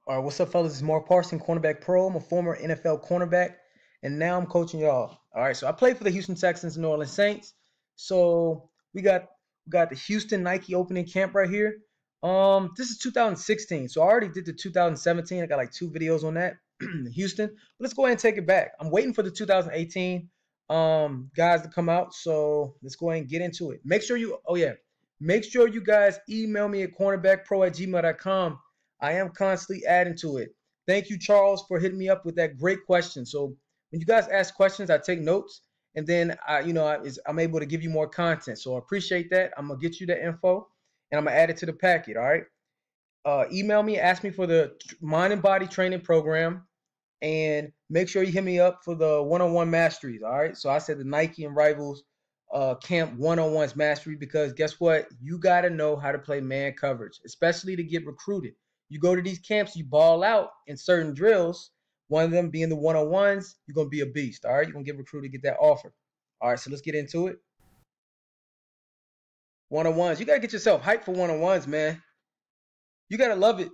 All right, what's up, fellas? It's Mark Parson, Cornerback Pro. I'm a former NFL cornerback, and now I'm coaching y'all. All right, so I played for the Houston Texans and New Orleans Saints. So we got the Houston Nike opening camp right here. This is 2016, so I already did the 2017. I got like 2 videos on that, Houston. But let's go ahead and take it back. I'm waiting for the 2018 guys to come out. So let's go ahead and get into it. Make sure you guys email me at cornerbackpro@gmail.com. I am constantly adding to it. Thank you, Charles, for hitting me up with that great question. So when you guys ask questions, I take notes, and then I'm able to give you more content. So I appreciate that. I'm gonna get you the info, and I'm gonna add it to the packet. All right. Email me, ask me for the mind and body training program, and make sure you hit me up for the one-on-one masteries. All right. So I said the Nike and Rivals camp one-on-ones mastery, because guess what? You got to know how to play man coverage, especially to get recruited. You go to these camps, you ball out in certain drills, one of them being the one-on-ones, you're going to be a beast, all right? You're going to get recruited, get that offer. All right, so let's get into it. One-on-ones. You got to get yourself hyped for one-on-ones, man. You got to love it.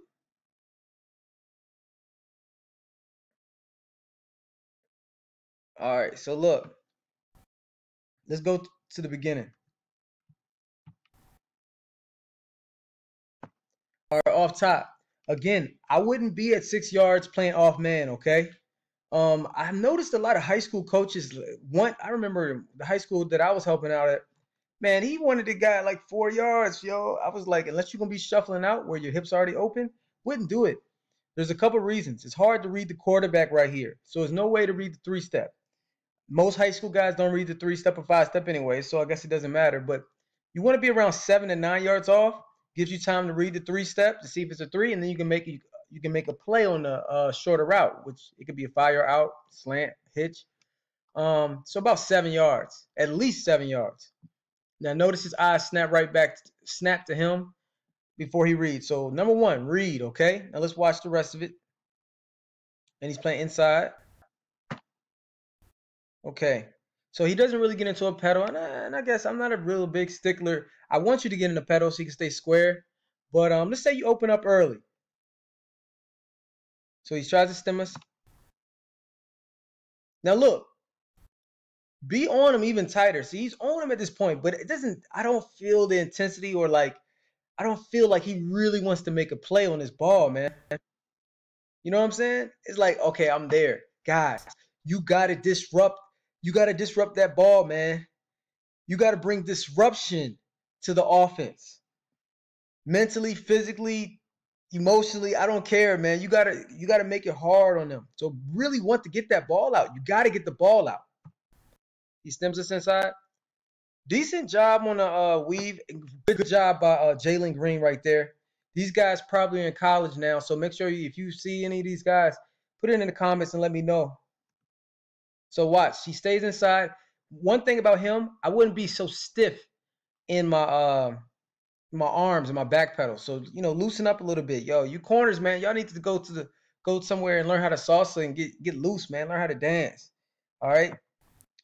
All right, so look. Let's go to the beginning. All right, off top. Again, I wouldn't be at 6 yards playing off man, okay? I've noticed a lot of high school coaches I remember the high school that I was helping out at, man, he wanted the guy like 4 yards, yo. I was like, unless you're gonna be shuffling out where your hips already open, wouldn't do it. There's a couple reasons. It's hard to read the quarterback right here. So there's no way to read the 3-step. Most high school guys don't read the 3-step or 5-step anyway, so I guess it doesn't matter. But you want to be around 7 to 9 yards off. Gives you time to read the 3-step to see if it's a 3, and then you can make a play on the shorter route, which it could be a 5-yard out, slant, hitch. So about 7 yards, at least 7 yards. Now notice his eyes snap to him before he reads. So number 1, read, okay? Now let's watch the rest of it. And he's playing inside. Okay. So he doesn't really get into a pedal, and I guess I'm not a real big stickler. I want you to get in the pedal so you can stay square. But let's say you open up early. So he tries to stem us. Now look, be on him even tighter. See, he's on him at this point, but I don't feel the intensity, or like, I don't feel like he really wants to make a play on this ball, man. You know what I'm saying? It's like, okay, I'm there. Guys, you got to disrupt. You got to disrupt that ball, man. You got to bring disruption to the offense. Mentally, physically, emotionally, I don't care, man. You gotta make it hard on them. So really want to get that ball out. You gotta get the ball out. He stems us inside. Decent job on the weave. Good job by Jalen Green right there. These guys probably are in college now, so make sure if you see any of these guys, put it in the comments and let me know. So watch, he stays inside. One thing about him, I wouldn't be so stiff in my arms and my back pedal. So, loosen up a little bit. Yo, you corners, man, y'all need to go somewhere and learn how to salsa and get loose, man. Learn how to dance. All right.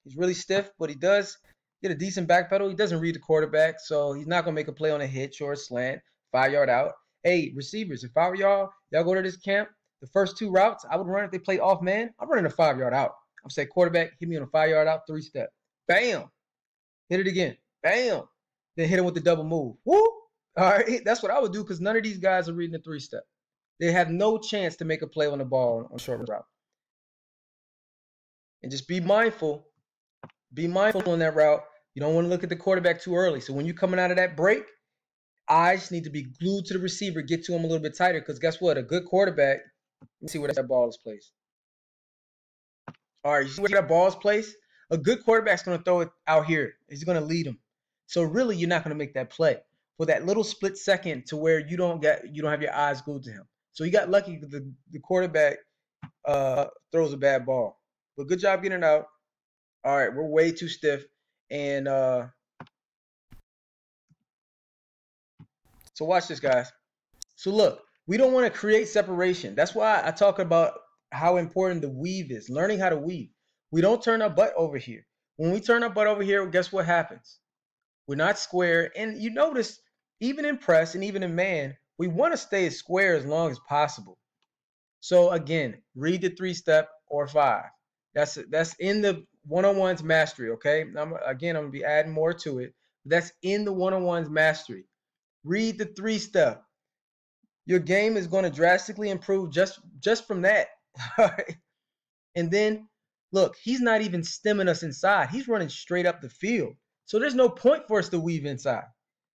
He's really stiff, but he does get a decent back pedal. He doesn't read the quarterback, so he's not gonna make a play on a hitch or a slant, 5-yard out. Hey, receivers, if I were y'all go to this camp, the first 2 routes I would run if they play off man, I'm running a 5-yard out. I'm saying, quarterback, hit me on a 5-yard out, 3-step. Bam. Hit it again. Bam. Then hit him with the double move. Woo! All right, that's what I would do, because none of these guys are reading the 3-step. They have no chance to make a play on the ball on short route. And just be mindful. Be mindful on that route. You don't want to look at the quarterback too early. So when you're coming out of that break, eyes need to be glued to the receiver. Get to him a little bit tighter, because guess what? A good quarterback, let me see where that ball is placed. All right, you see where that ball is placed? A good quarterback's going to throw it out here. He's going to lead him. So really, you're not going to make that play for that little split second to where you don't have your eyes glued to him. So you got lucky. The quarterback throws a bad ball. But good job getting it out. All right, we're way too stiff. And so watch this, guys. So look, we don't want to create separation. That's why I talk about how important the weave is, learning how to weave. We don't turn our butt over here. When we turn our butt over here, guess what happens? We're not square. And you notice, even in press and even in man, we want to stay as square as long as possible. So again, read the 3-step or 5. That's in the one-on-ones mastery. Okay. Again, I'm gonna be adding more to it. That's in the one-on-ones mastery. Read the 3-step. Your game is going to drastically improve just from that. All right. And then look, he's not even stemming us inside. He's running straight up the field. So there's no point for us to weave inside.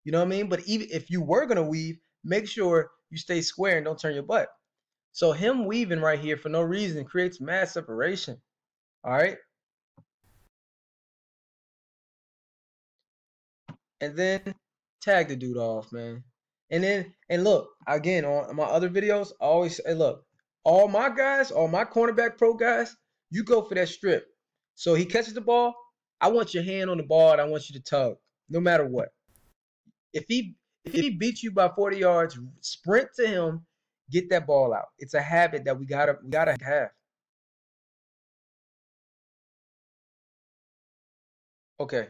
You know what I mean? But even if you were gonna weave, make sure you stay square and don't turn your butt. So him weaving right here for no reason creates mass separation. All right. And then tag the dude off, man. And look, again, on my other videos, I always say, look, all my guys, all my cornerback pro guys, you go for that strip. So he catches the ball, I want your hand on the ball and I want you to tug, no matter what. If he beats you by 40 yards, sprint to him, get that ball out. It's a habit that we gotta have. Okay.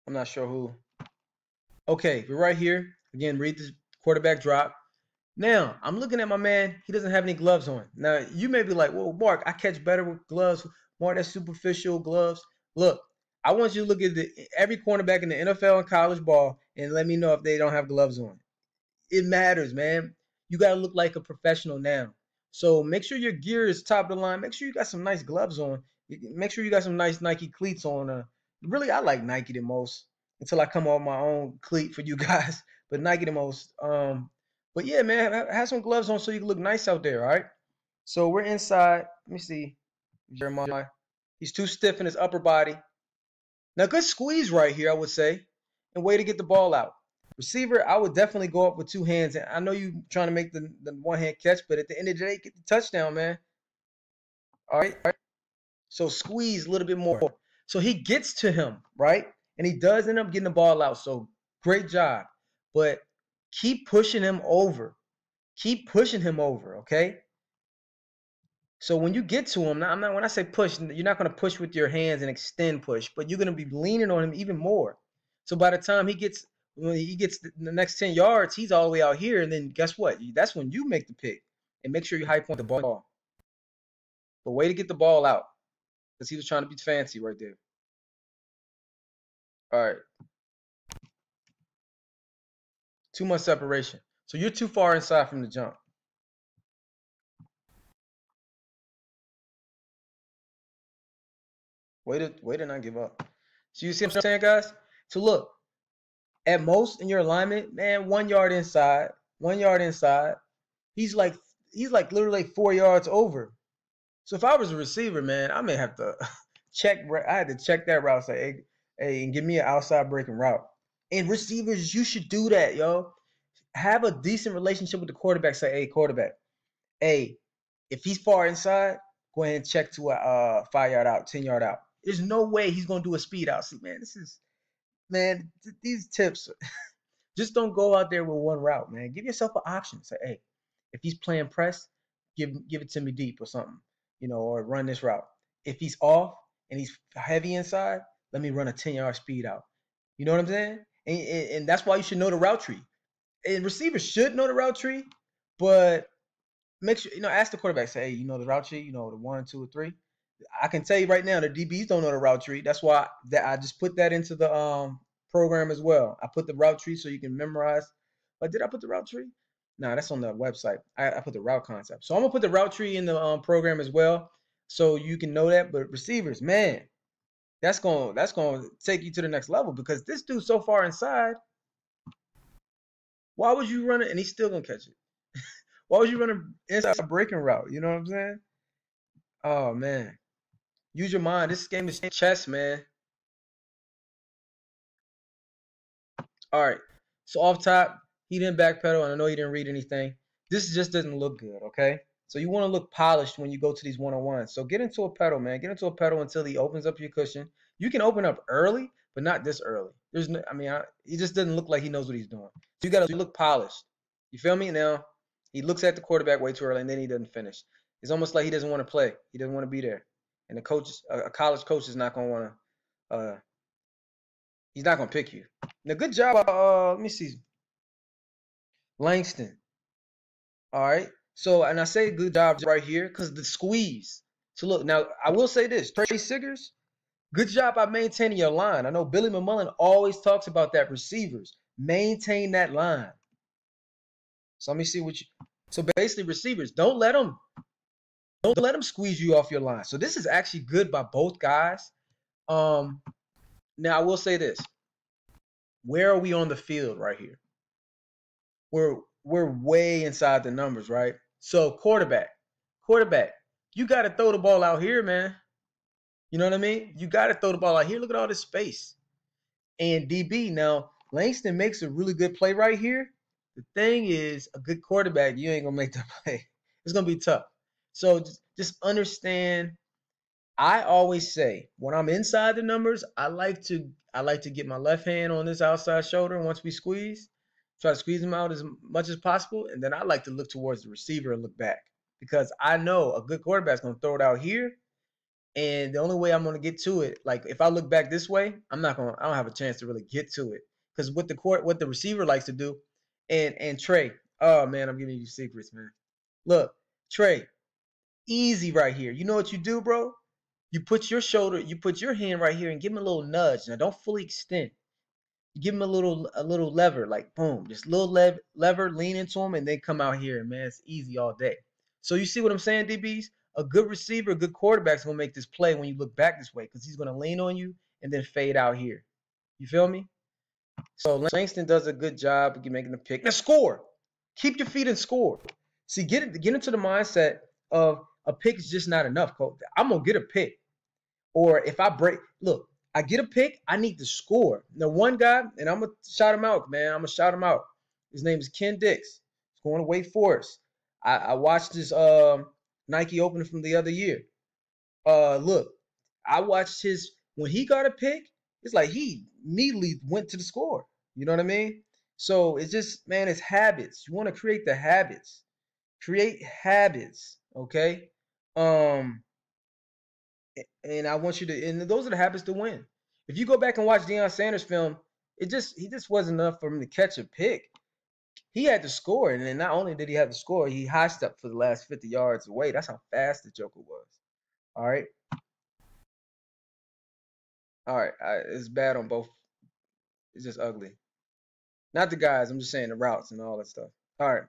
I'm not sure who. Okay, we're right here. Again, read this quarterback drop. Now, I'm looking at my man. He doesn't have any gloves on. Now, you may be like, well, Mark, I catch better with gloves. Mark, that's superficial gloves. Look, I want you to look at every cornerback in the NFL and college ball and let me know if they don't have gloves on. It matters, man. You got to look like a professional now. So make sure your gear is top of the line. Make sure you got some nice gloves on. Make sure you got some nice Nike cleats on. Really, I like Nike the most until I come up with my own cleat for you guys. But Nike the most. But yeah, man, have some gloves on so you can look nice out there. All right. So we're inside. Let me see, Jeremiah. He's too stiff in his upper body. Now, good squeeze right here, I would say, and way to get the ball out. Receiver, I would definitely go up with two hands. And I know you trying to make the one hand catch, but at the end of the day, get the touchdown, man. All right. So squeeze a little bit more. So he gets to him, right? And he does end up getting the ball out. So great job. But keep pushing him over. Keep pushing him over, okay? So when you get to him, now I'm not when I say push, you're not going to push with your hands and extend push, but you're going to be leaning on him even more. So by the time when he gets the next 10 yards, he's all the way out here, and then guess what? That's when you make the pick and make sure you high point the ball. But way to get the ball out because he was trying to be fancy right there. All right, too much separation. So you're too far inside from the jump. Way to not give up. So you see what I'm saying, guys? So look, at most in your alignment, man, 1 yard inside, 1 yard inside. He's like literally 4 yards over. So if I was a receiver, man, I may have to check. I had to check that route. Say, hey, and give me an outside breaking route. And receivers, you should do that, yo. Have a decent relationship with the quarterback. Say, hey, quarterback, hey, if he's far inside, go ahead and check to a 5 yard out, 10 yard out. There's no way he's gonna do a speed out. See, man, these tips. Just don't go out there with one route, man. Give yourself an option. Say, hey, if he's playing press, give it to me deep or something, or run this route. If he's off and he's heavy inside, let me run a 10 yard speed out. You know what I'm saying? And that's why you should know the route tree. And receivers should know the route tree, but make sure ask the quarterback. Say, hey, you know the route tree. You know the 1, 2, or 3. I can tell you right now, the DBs don't know the route tree. That's why I just put that into the program as well. I put the route tree so you can memorize. But did I put the route tree? No, that's on the website. I put the route concept. So I'm gonna put the route tree in the program as well, so you can know that. But receivers, man, that's gonna take you to the next level because this dude's so far inside. Why would you run it? And he's still gonna catch it. Why would you run an inside breaking route? You know what I'm saying? Oh man. Use your mind. This game is chess, man. All right. So off top, he didn't backpedal, and I know he didn't read anything. This just doesn't look good, okay? So you want to look polished when you go to these one-on-ones. So get into a pedal, man. Get into a pedal until he opens up your cushion. You can open up early, but not this early. There's no, I mean, he just doesn't look like he knows what he's doing. So you got to look polished. You feel me? Now, he looks at the quarterback way too early, and then he doesn't finish. It's almost like he doesn't want to play. He doesn't want to be there. And the coach, a college coach, is not going to want to. He's not going to pick you. Now, good job. Let me see. Langston. All right. So, and I say good job right here because the squeeze. So look, now I will say this, Trey Siggers, good job by maintaining your line. I know Billy McMullen always talks about that receivers. Maintain that line. So let me see what you. So basically, receivers, don't let them squeeze you off your line. So this is actually good by both guys. Now I will say this. Where are we on the field right here? We're way inside the numbers, right? So quarterback, you got to throw the ball out here, man. You know what I mean? You got to throw the ball out here. Look at all this space. And DB, now Langston makes a really good play right here. The thing is, a good quarterback, you ain't gonna make that play. It's gonna be tough. So just understand. I always say when I'm inside the numbers, I like to get my left hand on this outside shoulder once we squeeze, try to squeeze them out as much as possible, and then I like to look towards the receiver and look back because I know a good quarterback's gonna throw it out here, and the only way I'm gonna get to it, like if I look back this way, I don't have a chance to really get to it because what the receiver likes to do, and Trey, oh man, I'm giving you secrets, man. Look, Trey, easy right here. You know what you do, bro? You put your hand right here and give him a little nudge. Now don't fully extend. You give him a little lever, like boom, just little lever, lean into him, and then come out here, and man, it's easy all day. So you see what I'm saying, DBs? A good receiver, a good quarterback's gonna make this play when you look back this way, because he's gonna lean on you and then fade out here. You feel me? So Langston does a good job of making the pick. Now score. Keep your feet and score. See, get into the mindset of a pick is just not enough, coach. I'm gonna get a pick. Or if I look, I get a pick, I need to score. Now, one guy, and I'm going to shout him out, man. I'm going to shout him out. His name is Ken Dix. He's going to Wake Forest. I watched his Nike opening from the other year. Look, I watched when he got a pick, it's like he immediately went to the score. You know what I mean? So it's just, man, it's habits. You want to create the habits. Create habits, okay? And I want you to, and those are the habits to win. If you go back and watch Deion Sanders' film, he just wasn't enough for him to catch a pick. He had to score, and then not only did he have to score, he high stepped for the last 50 yards away. That's how fast the Joker was. All right, it's bad on both. It's just ugly. Not the guys. I'm just saying the routes and all that stuff. All right,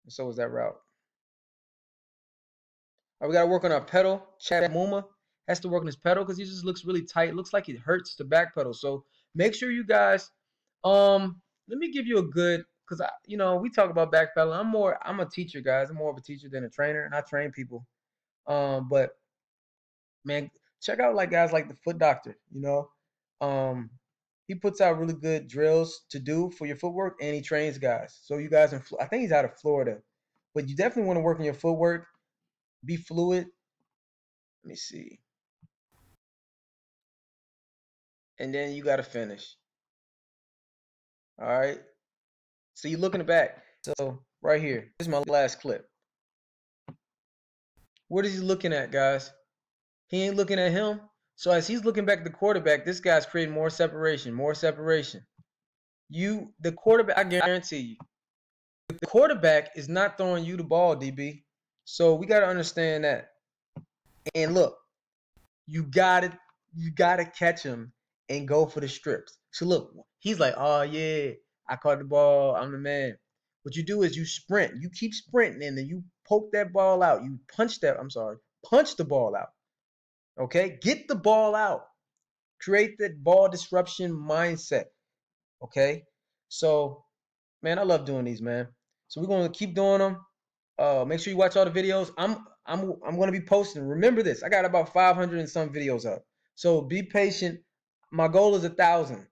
so was that route. All right, we got to work on our pedal. Chad Muma has to work on his pedal because he just looks really tight. It looks like it hurts the back pedal. So make sure you guys, let me give you a good, because we talk about back pedal. I'm a teacher, guys. I'm more of a teacher than a trainer, and I train people. But man, check out like guys like the Foot Doctor. He puts out really good drills to do for your footwork, and he trains guys. So you guys, I think he's out of Florida, but you definitely want to work on your footwork. Be fluid. Let me see. And then you got to finish. All right. So you look in the back. So right here, this is my last clip. What is he looking at, guys? He ain't looking at him. So as he's looking back at the quarterback, this guy's creating more separation, more separation. The quarterback, I guarantee you, the quarterback is not throwing you the ball, DB. So we got to understand that. And look, you gotta catch him and go for the strips. So look, he's like, oh yeah, I caught the ball, I'm the man. What you do is you sprint, you keep sprinting, and then you poke that ball out. You punch the ball out. Okay, get the ball out. Create that ball disruption mindset. Okay, so man, I love doing these, man. So we're gonna keep doing them. Make sure you watch all the videos. I'm gonna be posting. Remember this. I got about 500 and some videos up. So be patient. My goal is 1,000.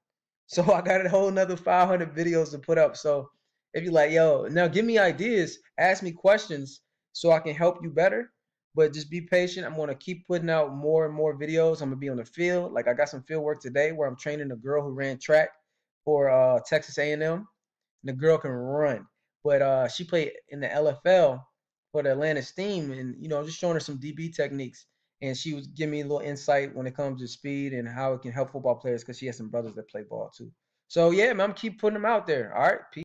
So I got a whole another 500 videos to put up. So if you're like, yo, now give me ideas, ask me questions so I can help you better. But just be patient. I'm gonna keep putting out more and more videos. I'm gonna be on the field. Like I got some field work today where I'm training a girl who ran track for Texas A&M. And the girl can run. But she played in the LFL for the Atlanta Steam, and just showing her some DB techniques. And she was giving me a little insight when it comes to speed and how it can help football players because she has some brothers that play ball too. So yeah, man, I'm keep putting them out there. All right, peace.